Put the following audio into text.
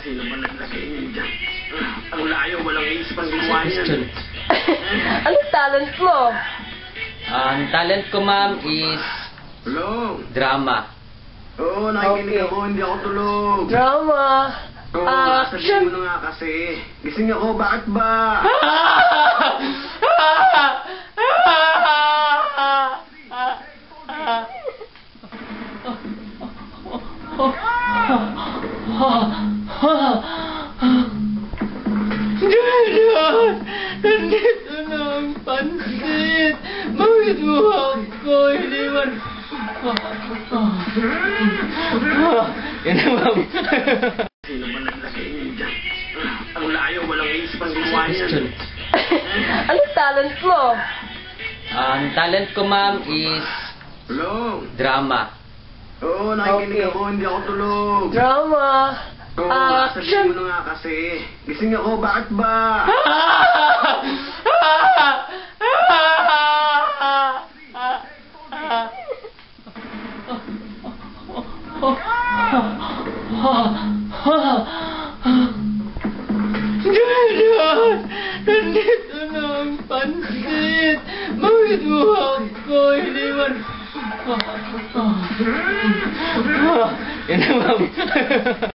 Sino ba naglagay niyo dyan? Ang layo, walang isip ang gumawa niyan. Anong talent mo? Ang talent ko, ma'am, is Tulog! drama. Oo, nakikinig Okay. ako, hindi ako tulog. Drama. Oo, sabihin Action. mo na nga kasi. Gising ako, bakit ba? Ganun! Nandito na ang pansit! Bakit mo ako iniwan? Yan na, ma'am. Sino ba naglagay niyo dyan? Ang layo, walang isip ang gumawa niyan. Anong talent mo? Ang talent ko, ma'am, is Tulog! drama. Oo, nakikinig Okay. ako, hindi ako tulog. Drama. Oo, Action. sabihin mo na nga kasi. Gising ako, bakit ba? Ganun! Nandito na ang pansit! Bakit mo ako iniwan? Yan na, ma'am.